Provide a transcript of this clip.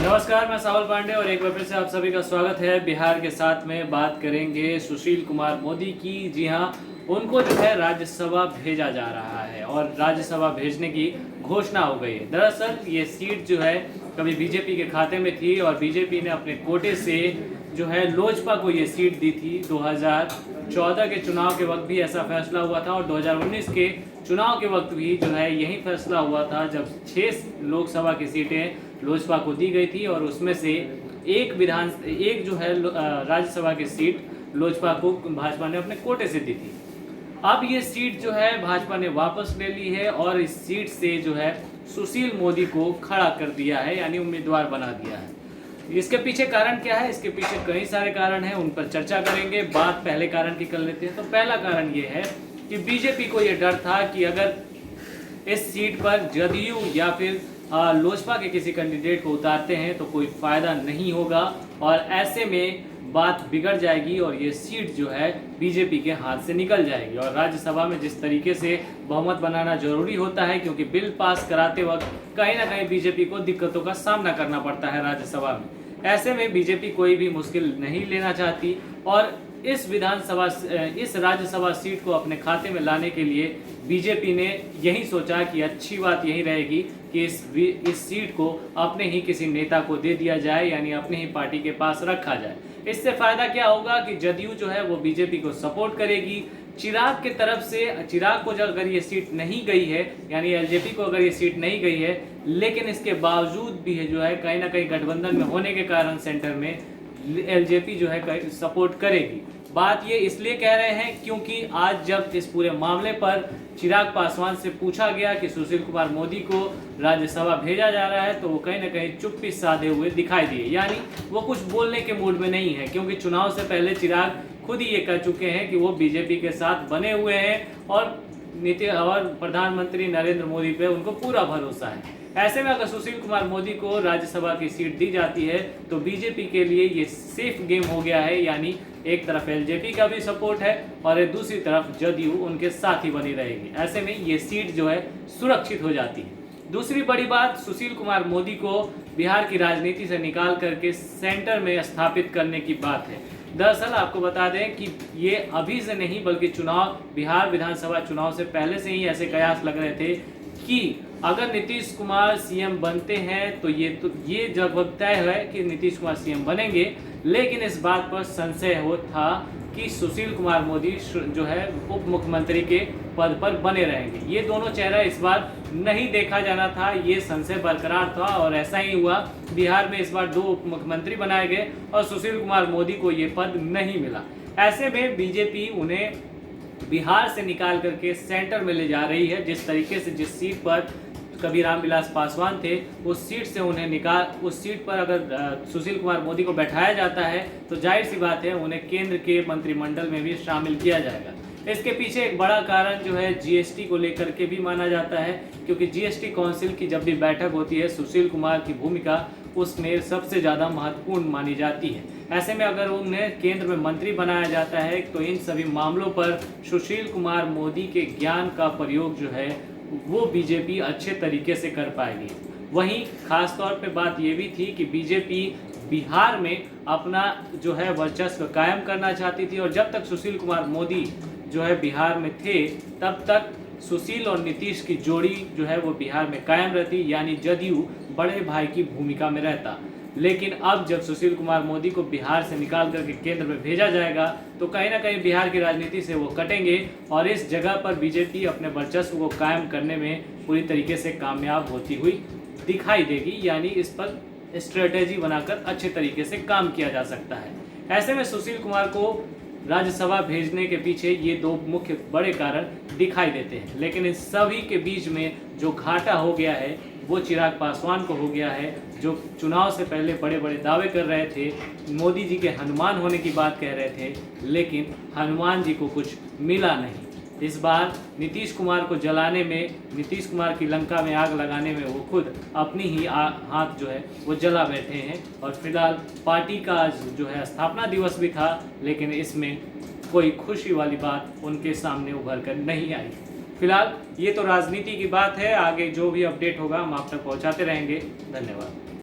नमस्कार, मैं सावल पांडे और एक बार फिर से आप सभी का स्वागत है। बिहार के साथ में बात करेंगे सुशील कुमार मोदी की। जी हाँ, उनको जो है राज्यसभा भेजा जा रहा है और राज्यसभा भेजने की घोषणा हो गई है। दरअसल ये सीट जो है कभी बीजेपी के खाते में थी और बीजेपी ने अपने कोटे से जो है लोजपा को ये सीट दी थी। 2014 के चुनाव के वक्त भी ऐसा फैसला हुआ था और 2019 के चुनाव के वक्त भी जो है यही फैसला हुआ था, जब 6 लोकसभा की सीटें लोजपा को दी गई थी और उसमें से एक जो है राज्यसभा की सीट लोजपा को भाजपा ने अपने कोटे से दी थी। अब ये सीट जो है भाजपा ने वापस ले ली है और इस सीट से जो है सुशील मोदी को खड़ा कर दिया है, यानी उम्मीदवार बना दिया है। इसके पीछे कारण क्या है? इसके पीछे कई सारे कारण हैं, उन पर चर्चा करेंगे। बात पहले कारण की कर लेते हैं। तो पहला कारण ये है कि बीजेपी को ये डर था कि अगर इस सीट पर जदयू या फिर लोजपा के किसी कैंडिडेट को उतारते हैं तो कोई फायदा नहीं होगा और ऐसे में बात बिगड़ जाएगी और ये सीट जो है बीजेपी के हाथ से निकल जाएगी। और राज्यसभा में जिस तरीके से बहुमत बनाना जरूरी होता है, क्योंकि बिल पास कराते वक्त कहीं ना कहीं बीजेपी को दिक्कतों का सामना करना पड़ता है राज्यसभा में। ऐसे में बीजेपी कोई भी मुश्किल नहीं लेना चाहती और इस राज्यसभा सीट को अपने खाते में लाने के लिए बीजेपी ने यही सोचा कि अच्छी बात यही रहेगी कि इस सीट को अपने ही किसी नेता को दे दिया जाए, यानी अपने ही पार्टी के पास रखा जाए। इससे फायदा क्या होगा कि जदयू जो है वो बीजेपी को सपोर्ट करेगी। चिराग के तरफ से चिराग को अगर ये सीट नहीं गई है, यानी एलजेपी को अगर ये सीट नहीं गई है, लेकिन इसके बावजूद भी जो है कहीं ना कहीं गठबंधन में होने के कारण सेंटर में एलजेपी जो है सपोर्ट करेगी। बात ये इसलिए कह रहे हैं क्योंकि आज जब इस पूरे मामले पर चिराग पासवान से पूछा गया कि सुशील कुमार मोदी को राज्यसभा भेजा जा रहा है, तो वो कहीं ना कहीं चुप्पी साधे हुए दिखाई दिए, यानी वो कुछ बोलने के मूड में नहीं है। क्योंकि चुनाव से पहले चिराग खुद ही ये कह चुके हैं कि वो बीजेपी के साथ बने हुए हैं और प्रधानमंत्री नरेंद्र मोदी पे उनको पूरा भरोसा है। ऐसे में अगर सुशील कुमार मोदी को राज्यसभा की सीट दी जाती है तो बीजेपी के लिए ये सेफ गेम हो गया है, यानी एक तरफ एलजेपी का भी सपोर्ट है और दूसरी तरफ जदयू उनके साथ ही बनी रहेगी। ऐसे में ये सीट जो है सुरक्षित हो जाती है। दूसरी बड़ी बात, सुशील कुमार मोदी को बिहार की राजनीति से निकाल करके सेंटर में स्थापित करने की बात है। दरअसल आपको बता दें कि ये अभी से नहीं बल्कि बिहार विधानसभा चुनाव से पहले से ही ऐसे कयास लग रहे थे कि अगर नीतीश कुमार सीएम बनते हैं तो ये लगभग तय है कि नीतीश कुमार सीएम बनेंगे। लेकिन इस बात पर संशय था कि सुशील कुमार मोदी जो है उप मुख्यमंत्री के पद पर बने रहेंगे। ये दोनों चेहरा इस बार नहीं देखा जाना था, ये संशय बरकरार था और ऐसा ही हुआ। बिहार में इस बार 2 उप मुख्यमंत्री बनाए गए और सुशील कुमार मोदी को ये पद नहीं मिला। ऐसे में बीजेपी उन्हें बिहार से निकाल करके सेंटर में ले जा रही है। जिस तरीके से जिस सीट पर कभी रामविलास पासवान थे, उस सीट से उन्हें उस सीट पर अगर सुशील कुमार मोदी को बैठाया जाता है तो जाहिर सी बात है उन्हें केंद्र के मंत्रिमंडल में भी शामिल किया जाएगा। इसके पीछे एक बड़ा कारण जो है जीएसटी को लेकर के भी माना जाता है, क्योंकि जीएसटी काउंसिल की जब भी बैठक होती है सुशील कुमार की भूमिका उसमें सबसे ज़्यादा महत्वपूर्ण मानी जाती है। ऐसे में अगर उन्हें केंद्र में मंत्री बनाया जाता है तो इन सभी मामलों पर सुशील कुमार मोदी के ज्ञान का प्रयोग जो है वो बीजेपी अच्छे तरीके से कर पाएगी। वहीं खास तौर पे बात ये भी थी कि बीजेपी बिहार में अपना जो है वर्चस्व कायम करना चाहती थी और जब तक सुशील कुमार मोदी जो है बिहार में थे तब तक सुशील और नीतीश की जोड़ी जो है वो बिहार में कायम रहती, यानी जदयू बड़े भाई की भूमिका में रहता। लेकिन अब जब सुशील कुमार मोदी को बिहार से निकाल करके केंद्र में भेजा जाएगा तो कहीं ना कहीं बिहार की राजनीति से वो कटेंगे और इस जगह पर बीजेपी अपने वर्चस्व को कायम करने में पूरी तरीके से कामयाब होती हुई दिखाई देगी, यानी इस पर स्ट्रेटेजी बनाकर अच्छे तरीके से काम किया जा सकता है। ऐसे में सुशील कुमार को राज्यसभा भेजने के पीछे ये 2 मुख्य बड़े कारण दिखाई देते हैं। लेकिन इन सभी के बीच में जो घाटा हो गया है वो चिराग पासवान को हो गया है, जो चुनाव से पहले बड़े बड़े दावे कर रहे थे, मोदी जी के हनुमान होने की बात कह रहे थे, लेकिन हनुमान जी को कुछ मिला नहीं। इस बार नीतीश कुमार को जलाने में, नीतीश कुमार की लंका में आग लगाने में वो खुद अपनी ही हाथ जो है वो जला बैठे हैं। और फिलहाल पार्टी का जो है स्थापना दिवस भी था, लेकिन इसमें कोई खुशी वाली बात उनके सामने उभर कर नहीं आई। फिलहाल ये तो राजनीति की बात है, आगे जो भी अपडेट होगा हम आप तक पहुंचाते रहेंगे। धन्यवाद।